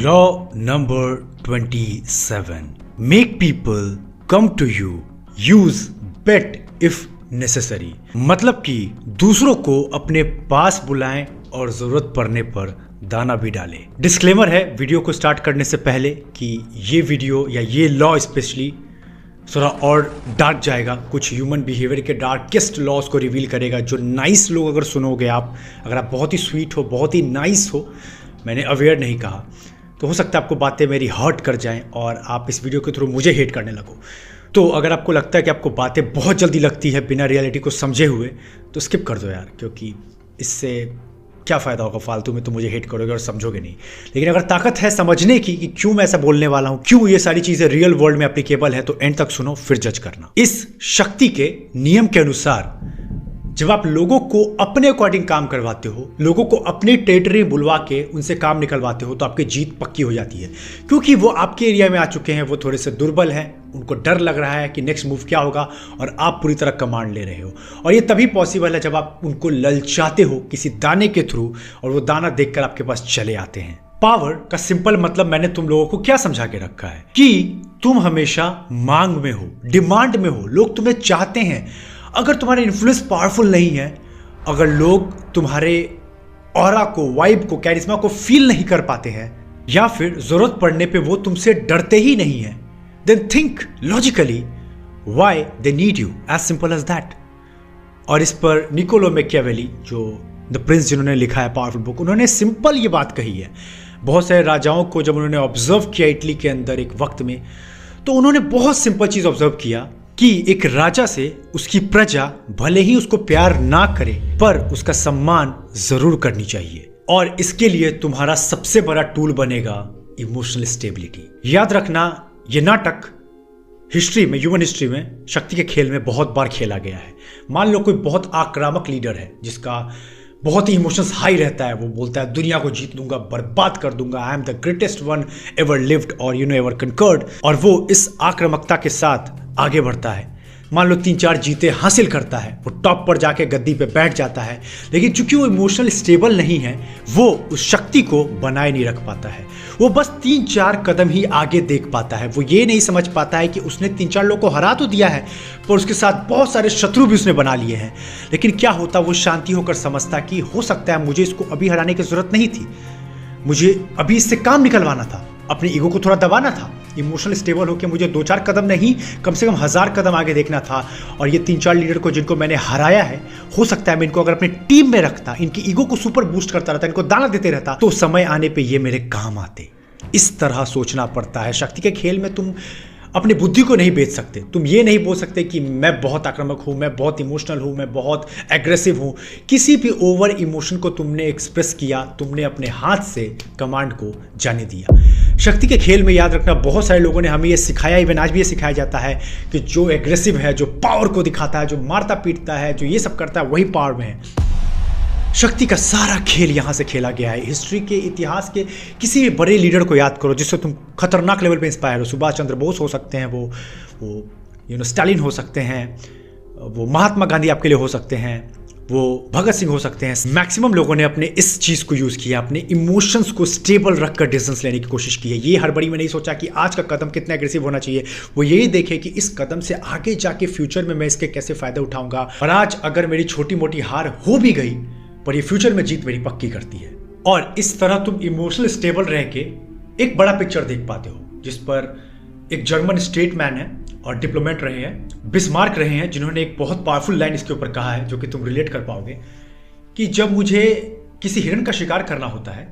Law number 27. Make people come to you. Use bet if necessary. मतलब कि दूसरों को अपने पास बुलाएं और जरूरत पड़ने पर दाना भी डालें। डिस्क्लेमर है वीडियो को स्टार्ट करने से पहले कि ये वीडियो या ये लॉ स्पेशली थोड़ा और डार्क जाएगा, कुछ ह्यूमन बिहेवियर के डार्केस्ट लॉज को रिवील करेगा। जो नाइस लोग अगर सुनोगे आप, अगर आप बहुत ही स्वीट हो, बहुत ही नाइस हो, मैंने अवेयर नहीं कहा, तो हो सकता है आपको बातें मेरी हर्ट कर जाएं और आप इस वीडियो के थ्रू मुझे हेट करने लगो। तो अगर आपको लगता है कि आपको बातें बहुत जल्दी लगती है बिना रियलिटी को समझे हुए, तो स्किप कर दो यार, क्योंकि इससे क्या फ़ायदा होगा, फालतू में तो मुझे हेट करोगे और समझोगे नहीं। लेकिन अगर ताकत है समझने की कि क्यों मैं ऐसा बोलने वाला हूँ, क्यों ये सारी चीज़ें रियल वर्ल्ड में एप्लीकेबल है, तो एंड तक सुनो फिर जज करना। इस शक्ति के नियम के अनुसार जब आप लोगों को अपने अकॉर्डिंग काम करवाते हो, लोगों को अपनी टेरिटरी बुलवा के उनसे काम निकलवाते हो, तो आपकी जीत पक्की हो जाती है। क्योंकि वो आपके एरिया में आ चुके हैं, वो थोड़े से दुर्बल हैं, उनको डर लग रहा है कि नेक्स्ट मूव क्या होगा, और आप पूरी तरह कमांड ले रहे हो। और ये तभी पॉसिबल है जब आप उनको ललचाते हो किसी दाने के थ्रू, और वो दाना देखकर आपके पास चले आते हैं। पावर का सिंपल मतलब मैंने तुम लोगों को क्या समझा के रखा है कि तुम हमेशा मांग में हो, डिमांड में हो, लोग तुम्हें चाहते हैं। अगर तुम्हारे इन्फ्लुएंस पावरफुल नहीं है, अगर लोग तुम्हारे ऑरा को, वाइब को, कैरिश्मा को फील नहीं कर पाते हैं, या फिर जरूरत पड़ने पे वो तुमसे डरते ही नहीं है, then think logically why they need you, as simple as that. और इस पर निकोलो मैकियावेली, जो द प्रिंस जिन्होंने लिखा है पावरफुल बुक, उन्होंने सिंपल ये बात कही है। बहुत सारे राजाओं को जब उन्होंने ऑब्जर्व किया इटली के अंदर एक वक्त में, तो उन्होंने बहुत सिंपल चीज ऑब्जर्व किया कि एक राजा से उसकी प्रजा भले ही उसको प्यार ना करे, पर उसका सम्मान जरूर करनी चाहिए। और इसके लिए तुम्हारा सबसे बड़ा टूल बनेगा इमोशनल स्टेबिलिटी। याद रखना, ये नाटक हिस्ट्री में, ह्यूमन हिस्ट्री में, शक्ति के खेल में बहुत बार खेला गया है। मान लो कोई बहुत आक्रामक लीडर है जिसका बहुत ही इमोशंस हाई रहता है, वो बोलता है दुनिया को जीत लूंगा, बर्बाद कर दूंगा, I am the greatest one ever lived और एवर कंकर्ड, और वो इस आक्रामकता के साथ आगे बढ़ता है। मान लो 3-4 जीते हासिल करता है, वो टॉप पर जाके गद्दी पे बैठ जाता है, लेकिन चूंकि वो इमोशनल स्टेबल नहीं है, वो उस शक्ति को बनाए नहीं रख पाता है। वो बस 3-4 कदम ही आगे देख पाता है। वो ये नहीं समझ पाता है कि उसने 3-4 लोगों को हरा तो दिया है, पर उसके साथ बहुत सारे शत्रु भी उसने बना लिए हैं। लेकिन क्या होता, वो शांति होकर समझता कि हो सकता है मुझे इसको अभी हराने की जरूरत नहीं थी, मुझे अभी इससे काम निकलवाना था, अपने ईगो को थोड़ा दबाना था। इमोशनल स्टेबल होकर मुझे 2-4 कदम नहीं, कम से कम 1000 कदम आगे देखना था। और ये 3-4 लीडर को जिनको मैंने हराया है, हो सकता है मैं इनको अगर अपनी टीम में रखता, इनकी ईगो को सुपर बूस्ट करता रहता, इनको दाना देते रहता, तो समय आने पे ये मेरे काम आते। इस तरह सोचना पड़ता है। शक्ति के खेल में तुम अपनी बुद्धि को नहीं बेच सकते। तुम ये नहीं बोल सकते कि मैं बहुत आक्रामक हूं, मैं बहुत इमोशनल हूं, मैं बहुत एग्रेसिव हूं। किसी भी ओवर इमोशन को तुमने एक्सप्रेस किया, तुमने अपने हाथ से कमांड को जाने दिया। शक्ति के खेल में याद रखना, बहुत सारे लोगों ने हमें ये सिखाया, इवन आज भी ये सिखाया जाता है कि जो एग्रेसिव है, जो पावर को दिखाता है, जो मारता पीटता है, जो ये सब करता है, वही पावर में है। शक्ति का सारा खेल यहां से खेला गया है। हिस्ट्री के, इतिहास के किसी भी बड़े लीडर को याद करो जिससे तुम खतरनाक लेवल पे इंस्पायर हो। सुभाष चंद्र बोस हो सकते हैं, वो स्टालिन हो सकते हैं, वो महात्मा गांधी आपके लिए हो सकते हैं, वो भगत सिंह हो सकते हैं। मैक्सिमम लोगों ने अपने इस चीज़ को यूज़ किया, अपने इमोशंस को स्टेबल रखकर डिसीजंस लेने की कोशिश की है। ये हड़बड़ी में नहीं सोचा कि आज का कदम कितना एग्रेसिव होना चाहिए, वो यही देखे कि इस कदम से आगे जाके फ्यूचर में मैं इसके कैसे फ़ायदे उठाऊंगा। और आज अगर मेरी छोटी मोटी हार हो भी गई, पर ये फ्यूचर में जीत मेरी पक्की करती है। और इस तरह तुम इमोशनल स्टेबल रह के एक बड़ा पिक्चर देख पाते हो, जिस पर एक जर्मन स्टेटमैन है और डिप्लोमेट रहे हैं, बिस्मार्क रहे हैं, जिन्होंने एक बहुत पावरफुल लाइन इसके ऊपर कहा है, जो कि तुम रिलेट कर पाओगे, कि जब मुझे किसी हिरन का शिकार करना होता है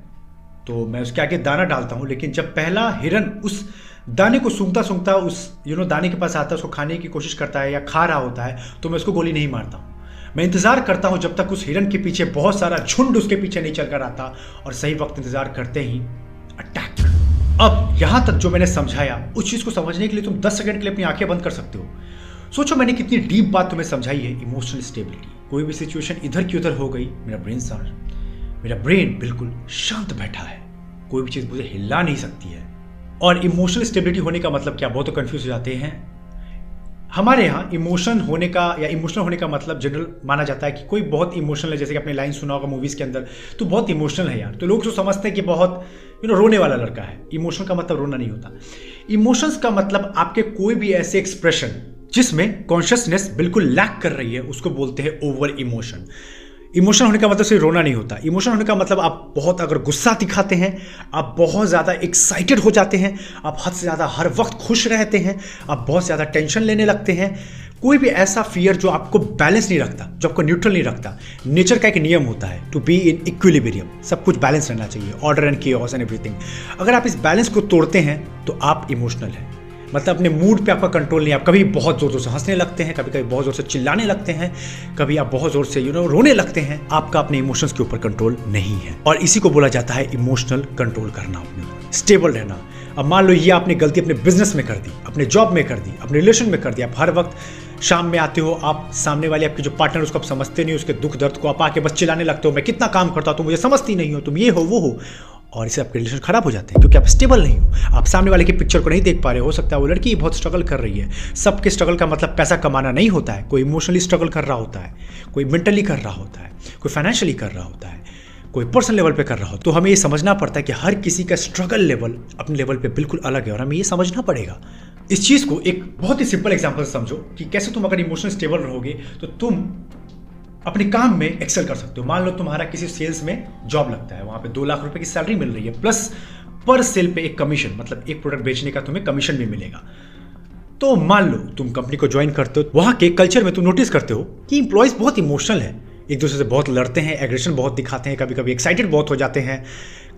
तो मैं उसके आगे दाना डालता हूं, लेकिन जब पहला हिरन उस दाने को सूंघता सूंघता उस दाने के पास आता है, उसको खाने की कोशिश करता है या खा रहा होता है, तो मैं उसको गोली नहीं मारता हूं। मैं इंतजार करता हूं जब तक उस हिरन के पीछे बहुत सारा झुंड उसके पीछे नहीं चलकर आता, और सही वक्त इंतजार करते ही अटैक। अब यहां तक जो मैंने समझाया, उस चीज को समझने के लिए तुम 10 सेकंड के लिए अपनी आंखें बंद कर सकते हो। सोचो मैंने कितनी डीप बात तुम्हें समझाई है। इमोशनल स्टेबिलिटी, कोई भी सिचुएशन इधर की उधर हो गई, मेरा ब्रेन बिल्कुल शांत बैठा है, कोई भी चीज मुझे हिला नहीं सकती है। और इमोशनल स्टेबिलिटी होने का मतलब क्या, बहुत तो कंफ्यूज हो जाते हैं। हमारे यहाँ इमोशन होने का या इमोशनल होने का मतलब जनरल माना जाता है कि कोई बहुत इमोशनल है, जैसे कि आपने लाइन सुना होगा मूवीज़ के अंदर, तो बहुत इमोशनल है यार, तो लोग जो समझते हैं कि बहुत रोने वाला लड़का है। इमोशन का मतलब रोना नहीं होता। इमोशंस का मतलब आपके कोई भी ऐसे एक्सप्रेशन जिसमें कॉन्शियसनेस बिल्कुल लैक कर रही है, उसको बोलते हैं ओवर इमोशन। इमोशन होने का मतलब सिर्फ रोना नहीं होता। इमोशन होने का मतलब आप बहुत अगर गुस्सा दिखाते हैं, आप बहुत ज़्यादा एक्साइटेड हो जाते हैं, आप हद से ज़्यादा हर वक्त खुश रहते हैं, आप बहुत ज़्यादा टेंशन लेने लगते हैं, कोई भी ऐसा फियर जो आपको बैलेंस नहीं रखता, जो आपको न्यूट्रल नहीं रखता। नेचर का एक नियम होता है टू बी इन इक्विलिब्रियम, सब कुछ बैलेंस रहना चाहिए, order and chaos and everything. अगर आप इस बैलेंस को तोड़ते हैं तो आप इमोशनल हैं, मतलब अपने मूड पे आपका कंट्रोल नहीं। आप कभी बहुत ज़ोर से हंसने लगते हैं, कभी कभी बहुत ज़ोर से चिल्लाने लगते हैं, कभी आप बहुत ज़ोर से रोने लगते हैं। आपका अपने इमोशंस के ऊपर कंट्रोल नहीं है, और इसी को बोला जाता है इमोशनल कंट्रोल करना, अपने स्टेबल रहना। अब मान लो ये आपने गलती अपने बिजनेस में कर दी, अपने जॉब में कर दी, अपने रिलेशन में कर दी। आप हर वक्त शाम में आते हो, आप सामने वाले आपके जो पार्टनर उसको आप समझते नहीं, उसके दुख दर्द को आप आके बस चिल्लाने लगते हो, मैं कितना काम करता हूँ, तुम मुझे समझती नहीं हो, तुम ये हो वो हो, और इससे आपके रिलेशन खराब हो जाते हैं क्योंकि आप स्टेबल नहीं हो। आप सामने वाले की पिक्चर को नहीं देख पा रहे हो सकता है वो लड़की बहुत स्ट्रगल कर रही है। सबके स्ट्रगल का मतलब पैसा कमाना नहीं होता है। कोई इमोशनली स्ट्रगल कर रहा होता है, कोई मेंटली कर रहा होता है, कोई फाइनेंशियली कर रहा होता है, कोई पर्सनल लेवल पे कर रहा हो। तो हमें ये समझना पड़ता है कि हर किसी का स्ट्रगल लेवल अपने लेवल पे बिल्कुल अलग है, और हमें ये समझना पड़ेगा। इस चीज़ को एक बहुत ही सिंपल एग्जाम्पल से समझो कि कैसे तुम अगर इमोशनल स्टेबल रहोगे तो तुम अपने काम में एक्सेल कर सकते हो। मान लो तुम्हारा किसी सेल्स में जॉब लगता है, वहाँ पे 2 लाख रुपए की सैलरी मिल रही है, प्लस पर सेल पे एक कमीशन, मतलब एक प्रोडक्ट बेचने का तुम्हें कमीशन भी मिलेगा। तो मान लो तुम कंपनी को ज्वाइन करते हो, वहाँ के कल्चर में तुम नोटिस करते हो कि इंप्लॉयज बहुत इमोशनल है, एक दूसरे से बहुत लड़ते हैं, एग्रेशन बहुत दिखाते हैं, कभी कभी एक्साइटेड बहुत हो जाते हैं,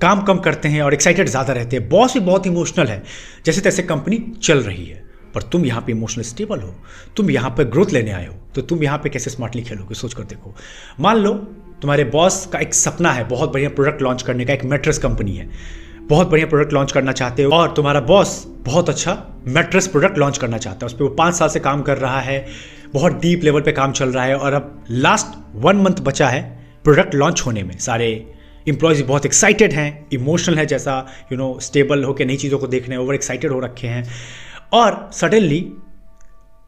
काम कम करते हैं और एक्साइटेड ज़्यादा रहते हैं। बॉस भी बहुत इमोशनल है, जैसे तैसे कंपनी चल रही है, पर तुम यहाँ पे इमोशनल स्टेबल हो, तुम यहाँ पे ग्रोथ लेने आए हो, तो तुम यहाँ पे कैसे स्मार्टली खेलोगे, सोच कर देखो। मान लो तुम्हारे बॉस का एक सपना है बहुत बढ़िया प्रोडक्ट लॉन्च करने का, एक मैट्रेस कंपनी है, बहुत बढ़िया प्रोडक्ट लॉन्च करना चाहते हो, और तुम्हारा बॉस बहुत अच्छा मैट्रेस प्रोडक्ट लॉन्च करना चाहता है, उस पर वो 5 साल से काम कर रहा है, बहुत डीप लेवल पे काम चल रहा है, और अब लास्ट 1 मंथ बचा है प्रोडक्ट लॉन्च होने में। सारे एम्प्लॉयज बहुत एक्साइटेड हैं, इमोशनल है, जैसा स्टेबल होकर नई चीज़ों को देखने ओवर एक्साइटेड हो रखे हैं, और सडनली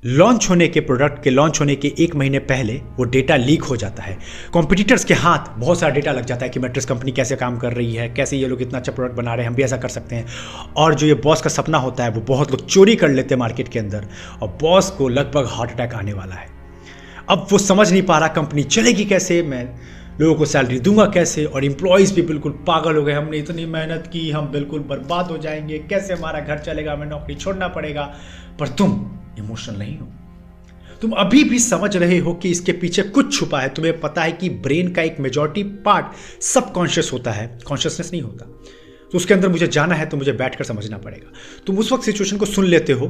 लॉन्च होने के प्रोडक्ट के लॉन्च होने के 1 महीने पहले वो डेटा लीक हो जाता है। कॉम्पिटिटर्स के हाथ बहुत सारा डेटा लग जाता है कि मैट्रेस कंपनी कैसे काम कर रही है, कैसे ये लोग इतना अच्छा प्रोडक्ट बना रहे हैं, हम भी ऐसा कर सकते हैं। और जो ये बॉस का सपना होता है वो बहुत लोग चोरी कर लेते हैं मार्केट के अंदर, और बॉस को लगभग हार्ट अटैक आने वाला है। अब वो समझ नहीं पा रहा कंपनी चलेगी कैसे, मैं लोगों को सैलरी दूंगा कैसे, और एम्प्लॉयज़ भी बिल्कुल पागल हो गए, हमने इतनी मेहनत की, हम बिल्कुल बर्बाद हो जाएंगे, कैसे हमारा घर चलेगा, हमें नौकरी छोड़ना पड़ेगा। पर तुम इमोशनल नहीं हो, तुम अभी भी समझ रहे हो कि इसके पीछे कुछ छुपा है। तुम्हें पता है कि ब्रेन का एक मेजॉरिटी पार्ट सबकॉन्शियस होता है, कॉन्शियसनेस नहीं होता। तो उसके अंदर मुझे जाना है तो मुझे बैठकर समझना पड़ेगा। तुम उस वक्त सिचुएशन को सुन लेते हो,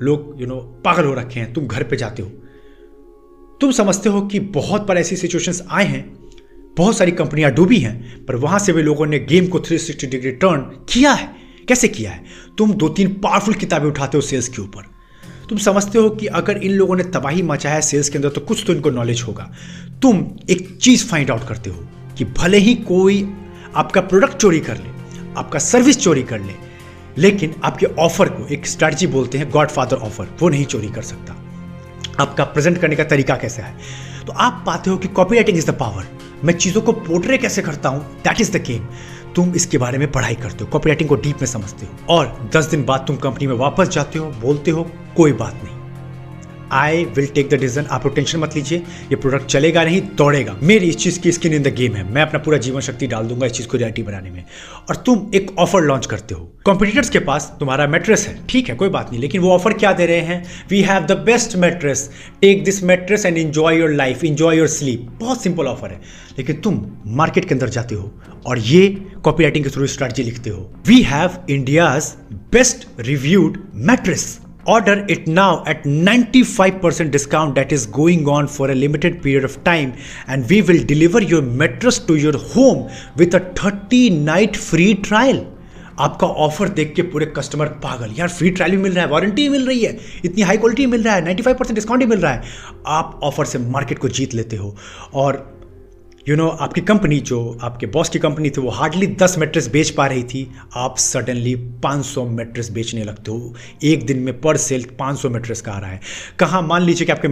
लोग पागल हो रखे हैं, तुम घर पे जाते हो, तुम समझते हो कि बहुत बार ऐसी सिचुएशंस आए हैं, बहुत सारी कंपनियां डूबी हैं, पर वहां से भी लोगों ने गेम को 360 डिग्री टर्न किया है। कैसे किया है? तुम 2-3 पावरफुल किताबें उठाते हो सेल्स के ऊपर, तुम समझते हो कि अगर इन लोगों ने तबाही मचाया है सेल्स के अंदर तो कुछ तो इनको नॉलेज होगा। तुम एक चीज फाइंड आउट करते हो कि भले ही कोई आपका प्रोडक्ट चोरी कर ले, आपका सर्विस चोरी कर ले, लेकिन आपके ऑफर को, एक स्ट्रैटेजी बोलते हैं गॉडफादर ऑफर, वो नहीं चोरी कर सकता। आपका प्रेजेंट करने का तरीका कैसा है, तो आप पाते हो कि कॉपीराइटिंग इज द पावर। मैं चीज़ों को पोर्ट्रे कैसे करता हूं, दैट इज द गेम। तुम इसके बारे में पढ़ाई करते हो, कॉपीराइटिंग को डीप में समझते हो, और 10 दिन बाद तुम कंपनी में वापस जाते हो, बोलते हो कोई बात नहीं, I will take the decision, आप टेंशन मत लीजिए, ये प्रोडक्ट चलेगा नहीं, दौड़ेगा, मेरी इस चीज़ की स्किन इन द गेम है, मैं अपना पूरा जीवन शक्ति डाल दूंगा इस चीज़ को रियलिटी बनाने में। और तुम एक ऑफर लॉन्च करते हो, कॉम्पिटिटर्स के पास तुम्हारा मैट्रेस है, ठीक है कोई बात नहीं, लेकिन वो ऑफर क्या दे रहे हैं, we have the best mattress, take this mattress and enjoy your life, enjoy your sleep. बहुत सिंपल ऑफर है, लेकिन तुम मार्केट के अंदर जाते हो और ये कॉपीराइटिंग के थ्रू स्ट्रैटेजी लिखते हो, we have India's best reviewed mattress, order it now at 95% discount that is going on for a limited period of time, and we will deliver your mattress to your home with a 30-night free trial। आपका offer देख के पूरे customer पागल, यार free trial भी मिल रहा है, warranty मिल रही है, इतनी हाई क्वालिटी मिल रहा है, 95% डिस्काउंट भी मिल रहा है। आप ऑफर से मार्केट को जीत लेते हो और आपकी कंपनी, जो आपके बॉस की कंपनी थी, वो हार्डली 10 मैट्रेस बेच पा रही थी, आप सडनली 500 मैट्रेस बेचने लगते हो। एक दिन में पर सेल 500 मैट्रेस का आ रहा है। कहाँ, मान लीजिए कि आपके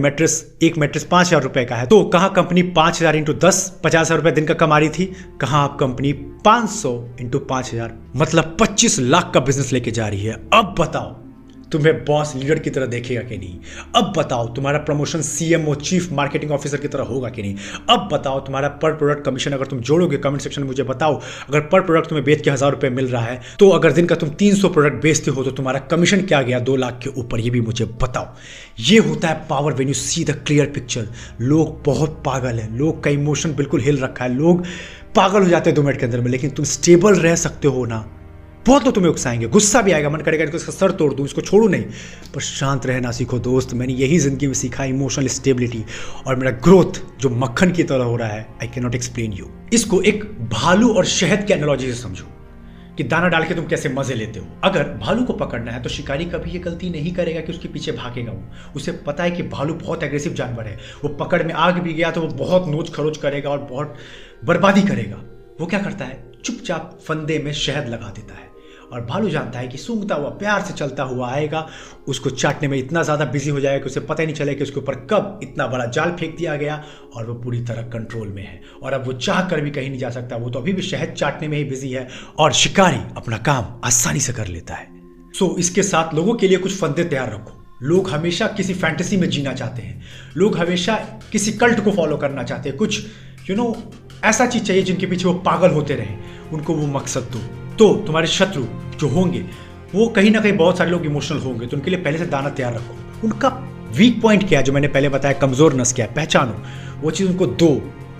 एक मैट्रेस 5,000 रुपए का है, तो कहाँ कंपनी 5,000 इंटू 10 50,000 रुपए दिन का कमा रही थी, कहाँ आप कंपनी 500 इंटू 5,000 मतलब 25 लाख का बिजनेस लेके जा रही है। अब बताओ तुम्हें बॉस लीडर की तरह देखेगा कि नहीं? अब बताओ तुम्हारा promotion CMO chief marketing officer की तरह होगा कि नहीं? अब बताओ तुम्हारा पर प्रोडक्ट कमीशन अगर तुम जोड़ोगे, कमेंट सेक्शन में मुझे बताओ, अगर पर प्रोडक्ट तुम्हें बेच के 1,000 रुपए मिल रहा है, तो अगर दिन का तुम 300 प्रोडक्ट बेचते हो तो तुम्हारा कमीशन क्या गया 2 लाख के ऊपर, ये भी मुझे बताओ। ये होता है power when you see the clear picture. लोग बहुत पागल हैं, लोग का इमोशन बिल्कुल हिल रखा है, लोग पागल हो जाते हैं 2 मिनट के अंदर में, लेकिन तुम स्टेबल रह सकते हो ना। बहुत लोग तुम्हें उकसाएंगे, गुस्सा भी आएगा, मन करेगा इसका सर तोड़ दूं, इसको छोड़ू नहीं, पर शांत रहना सीखो दोस्त। मैंने यही जिंदगी में सीखा, इमोशनल स्टेबिलिटी, और मेरा ग्रोथ जो मक्खन की तरह हो रहा है, I can not explain you. इसको एक भालू और शहद के एनालॉजी से समझो कि दाना डाल के तुम कैसे मजे लेते हो। अगर भालू को पकड़ना है तो शिकारी कभी ये गलती नहीं करेगा कि उसके पीछे भागेगा। वो उसे पता है कि भालू बहुत एग्रेसिव जानवर है, वो पकड़ में आग भी गया तो वो बहुत नोच खरोच करेगा और बहुत बर्बादी करेगा। वो क्या करता है, चुपचाप फंदे में शहद लगा देता है, और भालू जानता है कि सूंघता हुआ प्यार से चलता हुआ आएगा, उसको चाटने में इतना ज़्यादा बिजी हो जाएगा कि उसे पता ही नहीं चलेगा कि उसके ऊपर कब इतना बड़ा जाल फेंक दिया गया, और वो पूरी तरह कंट्रोल में है, और अब वो चाह कर भी कहीं नहीं जा सकता। वो तो अभी भी शहद चाटने में ही बिजी है, और शिकारी अपना काम आसानी से कर लेता है। सो इसके साथ लोगों के लिए कुछ फंदे तैयार रखो। लोग हमेशा किसी फैंटेसी में जीना चाहते हैं, लोग हमेशा किसी कल्ट को फॉलो करना चाहते हैं, कुछ ऐसा चीज चाहिए जिनके पीछे वो पागल होते रहे, उनको वो मकसद दो। तो तुम्हारे शत्रु जो होंगे वो कहीं ना कहीं बहुत सारे लोग इमोशनल होंगे, तो उनके लिए पहले से दाना तैयार रखो। उनका वीक पॉइंट क्या है, जो मैंने पहले बताया, कमजोर नस क्या है, पहचानो, वो चीज़ उनको दो,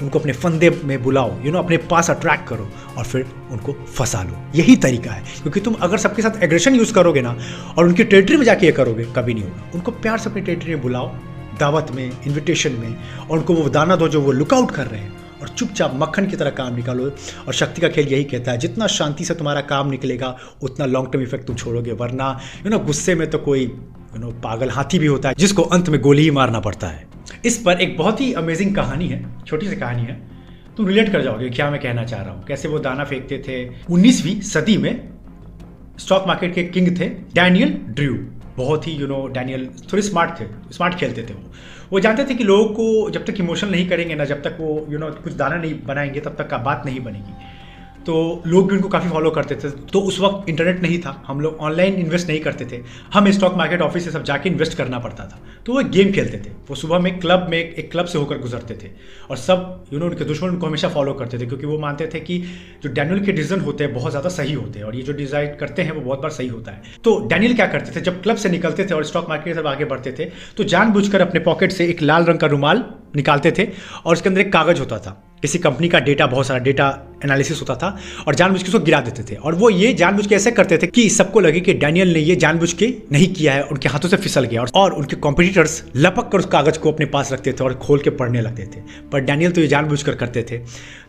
उनको अपने फंदे में बुलाओ, अपने पास अट्रैक्ट करो, और फिर उनको फंसा लो। यही तरीका है, क्योंकि तुम अगर सबके साथ एग्रेशन यूज करोगे ना और उनकी टेरिटरी में जाके ये करोगे, कभी नहीं होगा। उनको प्यार से अपनी टेरिटरी में बुलाओ, दावत में, इन्विटेशन में, और उनको वो दाना दो जो वो लुकआउट कर रहे हैं, और चुपचाप मक्खन की तरह काम निकालो। और शक्ति का खेल यही कहता है, जितना शांति से तुम्हारा काम निकलेगा उतना लॉन्ग टर्म इफेक्ट तुम छोड़ोगे। वरना गुस्से में तो कोई पागल हाथी भी होता है जिसको अंत में गोली ही मारना पड़ता है। इस पर एक बहुत ही अमेजिंग कहानी है, छोटी सी कहानी है, तुम रिलेट कर जाओगे क्या मैं कहना चाह रहा हूँ। कैसे वो दाना फेंकते थे। 19वीं सदी में स्टॉक मार्केट के किंग थे डैनियल ड्रू। बहुत ही डैनियल थोड़े स्मार्ट खेलते थे। वो जानते थे कि लोगों को जब तक इमोशनल नहीं करेंगे ना, जब तक वो कुछ दाना नहीं बनाएंगे, तब तक का बात नहीं बनेगी। तो लोग भी उनको काफ़ी फॉलो करते थे। तो उस वक्त इंटरनेट नहीं था, हम लोग ऑनलाइन इन्वेस्ट नहीं करते थे, हमें स्टॉक मार्केट ऑफिस से सब जाके इन्वेस्ट करना पड़ता था। तो वो गेम खेलते थे, वो सुबह में एक क्लब से होकर गुजरते थे, और सब उनके दुश्मन उनको हमेशा फॉलो करते थे, क्योंकि वो मानते थे कि जो डैनियल के डिसीजन होते हैं बहुत ज़्यादा सही होते हैं, और ये जो डिसाइड करते हैं वो बहुत बार सही होता है। तो डैनियल क्या करते थे, जब क्लब से निकलते थे और स्टॉक मार्केट से आगे बढ़ते थे, तो जानबूझकर अपने पॉकेट से एक लाल रंग का रुमाल निकालते थे, और उसके अंदर एक कागज होता था, किसी कंपनी का डेटा, बहुत सारा डेटा एनालिसिस होता था, और जानबूझ के उसको गिरा देते थे। और वो ये जानबूझ के ऐसे करते थे कि सबको लगे कि डैनियल ने ये जानबूझ के नहीं किया है, उनके हाथों से फिसल गया, और उनके कॉम्पिटिटर्स लपक कर उस कागज को अपने पास रखते थे और खोल के पढ़ने लगते थे। पर डैनियल तो ये जानबूझ कर करते थे।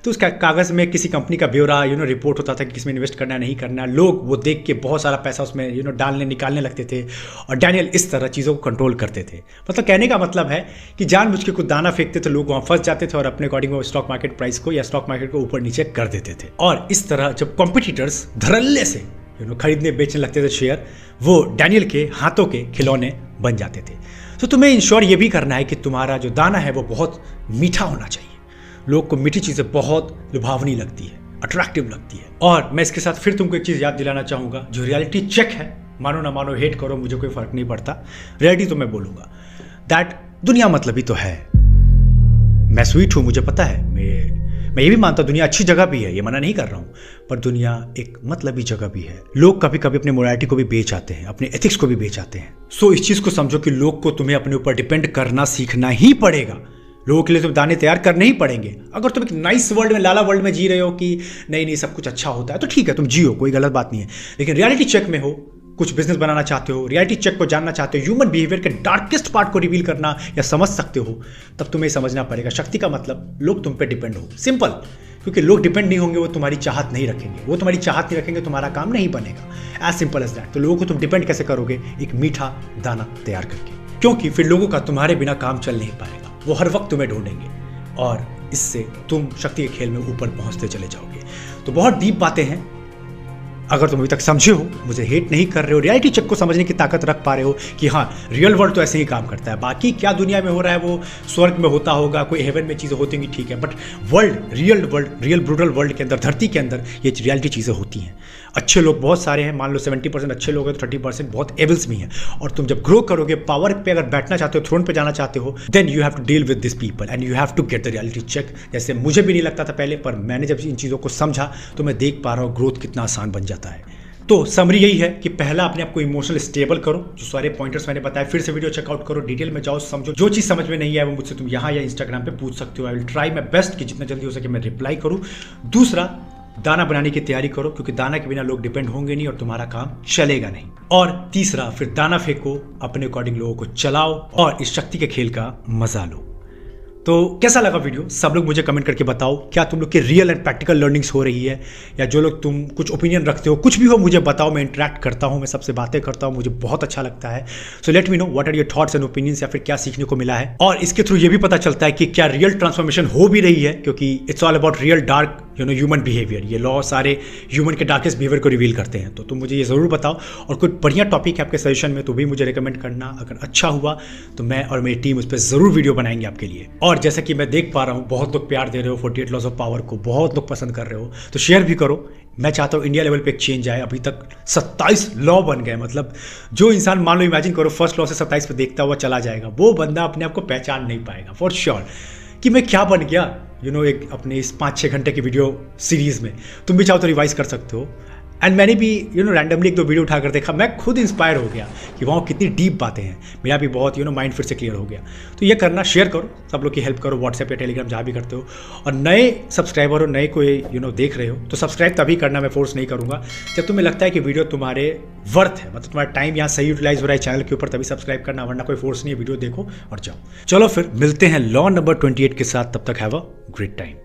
तो उस कागज में किसी कंपनी का ब्यौरा रिपोर्ट होता था कि किसमें इन्वेस्ट करना है, नहीं करना। लोग वो देख के बहुत सारा पैसा उसमें डालने निकालने लगते थे, और डैनियल इस तरह चीज़ों को कंट्रोल करते थे। मतलब कहने का मतलब है कि जानबूझ के कुछ दाना फेंकते थे, लोग वहाँ फंस जाते थे, और अपने अकॉर्डिंग वो स्टॉक मार्केट प्राइस को या स्टॉक मार्केट को ऊपर नीचे कर देते थे। और इस तरह जब कॉम्पिटिटर्स धड़ल्ले से खरीदने बेचने लगते थे शेयर, वो डैनियल के हाथों के खिलौने बन जाते थे। तो तुम्हें इंश्योर ये भी करना है कि तुम्हारा जो दाना है वो बहुत मीठा होना चाहिए। लोग को मीठी चीज़ें बहुत लुभावनी लगती है, अट्रैक्टिव लगती है। और मैं इसके साथ फिर तुमको एक चीज़ याद दिलाना चाहूँगा, जो रियलिटी चेक है, मानो ना मानो, हेट करो, मुझे कोई फर्क नहीं पड़ता, रियलिटी तो मैं बोलूँगा दैट दुनिया मतलबी तो है। मैं स्वीट हूँ, मुझे पता है, मैं ये भी मानता हूँ दुनिया अच्छी जगह भी है, ये मना नहीं कर रहा हूँ, पर दुनिया एक मतलबी जगह भी है। लोग कभी कभी अपनी मोरालिटी को भी बेच आते हैं, अपने एथिक्स को भी बेच आते हैं। सो इस चीज़ को समझो कि लोग को तुम्हें अपने ऊपर डिपेंड करना सीखना ही पड़ेगा। लोगों के लिए तुम दाने तैयार करने ही पड़ेंगे। अगर तुम एक नाइस वर्ल्ड में, लाला वर्ल्ड में जी रहे हो कि नहीं सब कुछ अच्छा होता है, तो ठीक है, तुम जियो, कोई गलत बात नहीं है। लेकिन रियलिटी चेक में हो, कुछ बिजनेस बनाना चाहते हो, रियलिटी चेक को जानना चाहते हो, ह्यूमन बिहेवियर के डार्केस्ट पार्ट को रिवील करना या समझ सकते हो, तब तुम्हें समझना पड़ेगा शक्ति का मतलब लोग तुम पे डिपेंड हो। सिंपल, क्योंकि लोग डिपेंड नहीं होंगे, वो तुम्हारी चाहत नहीं रखेंगे, वो तुम्हारी चाहत नहीं रखेंगे, तुम्हारा काम नहीं बनेगा। As simple as that. तो लोगों को तुम डिपेंड कैसे करोगे? एक मीठा दाना तैयार करके, क्योंकि फिर लोगों का तुम्हारे बिना काम चल नहीं पाएगा, वो हर वक्त तुम्हें ढूंढेंगे। और इससे तुम शक्ति के खेल में ऊपर पहुंचते चले जाओगे। तो बहुत डीप बातें हैं, अगर तुम अभी तक समझे हो, मुझे हेट नहीं कर रहे हो, रियलिटी चेक को समझने की ताकत रख पा रहे हो कि हाँ रियल वर्ल्ड तो ऐसे ही काम करता है, बाकी क्या दुनिया में हो रहा है वो स्वर्ग में होता होगा, कोई हेवन में चीज़ें होती होंगी, ठीक है, बट रियल ब्रूटल वर्ल्ड के अंदर, धरती के अंदर ये रियलिटी चीज़ें होती हैं। अच्छे लोग बहुत सारे हैं, मान लो 70% अच्छे लोग हैं तो 30% बहुत एविल्स भी हैं। और तुम जब ग्रो करोगे, पावर पे अगर बैठना चाहते हो, थ्रोन पे जाना चाहते हो, then you have to deal with this people and you have to get the reality check. जैसे मुझे भी नहीं लगता था पहले, पर मैंने जब इन चीज़ों को समझा तो मैं देख पा रहा हूँ ग्रोथ कितना आसान बन जाता है। तो समरी यही है कि पहला अपने आप को इमोशनल स्टेबल करो, जो सारे पॉइंटर्स मैंने बताया, फिर से वीडियो चेकआउट करो, डिटेल में जाओ, समझो। जो चीज़ समझ में नहीं है वो मुझसे तुम यहाँ या इंस्टाग्राम पे पूछ सकते हो। I will try my best कि जितना जल्दी हो सके मैं रिप्लाई करूँ। दूसरा, दाना बनाने की तैयारी करो, क्योंकि दाना के बिना लोग डिपेंड होंगे नहीं और तुम्हारा काम चलेगा नहीं। और तीसरा, फिर दाना फेंको, अपने अकॉर्डिंग लोगों को चलाओ और इस शक्ति के खेल का मजा लो। तो कैसा लगा वीडियो, सब लोग मुझे कमेंट करके बताओ। क्या तुम लोग की रियल एंड प्रैक्टिकल लर्निंग्स हो रही है, या जो लोग तुम कुछ ओपिनियन रखते हो, कुछ भी हो मुझे बताओ। मैं इंटरेक्ट करता हूँ, मैं सबसे बातें करता हूँ, मुझे बहुत अच्छा लगता है। So let me know what are your thoughts and opinions, या फिर क्या सीखने को मिला है। और इसके थ्रू ये भी पता चलता है कि क्या रियल ट्रांसफॉर्मेशन हो भी रही है, क्योंकि it's all about real dark human behaviour. ये लॉ सारे ह्यूमन के डार्केस्ट बिहेवियर को रिवील करते हैं। तो तुम मुझे ये ज़रूर बताओ, और कोई बढ़िया टॉपिक है आपके सजेशन में तो भी मुझे रिकमेंड करना। अगर अच्छा हुआ तो मैं और मेरी टीम उस पर ज़रूर वीडियो बनाएंगे आपके लिए। और जैसा कि मैं देख पा रहा हूँ बहुत लोग प्यार दे रहे हो, 48 लॉज ऑफ पावर को बहुत लोग पसंद कर रहे हो, तो शेयर भी करो। मैं चाहता हूँ इंडिया लेवल पे एक चेंज आए। अभी तक 27 लॉ बन गए, मतलब जो इंसान, मान लो इमेजिन करो, फर्स्ट लॉ से 27 पे देखता हुआ चला जाएगा, वो बंदा अपने आप को पहचान नहीं पाएगा फॉर श्योर कि मैं क्या बन गया। एक अपने इस 5-6 घंटे की वीडियो सीरीज़ में तुम भी चाहो तो रिवाइज कर सकते हो। एंड मैंने भी रैंडमली 1-2 वीडियो उठाकर देखा, मैं खुद इंस्पायर हो गया कि वहाँ कितनी डीप बातें हैं। मेरा भी बहुत माइंड फिर से क्लियर हो गया। तो ये करना, शेयर करो, सब लोग की हेल्प करो, व्हाट्सएप या टेलीग्राम जहाँ भी करते हो। और नए सब्सक्राइबर हो, नए कोई देख रहे हो तो सब्सक्राइब तभी करना, मैं फोर्स नहीं करूँगा। जब तुम्हें लगता है कि वीडियो तुम्हारे वर्थ है, मतलब तुम्हारा टाइम यहाँ सही यूटिलाइज हो रहा है चैनल के ऊपर, तभी सब्सक्राइब करना, वरना कोई फोर्स नहीं है। वीडियो देखो और जाओ। चलो फिर मिलते हैं लॉ नंबर 28 के साथ, तब तक हैव अ ग्रेट टाइम।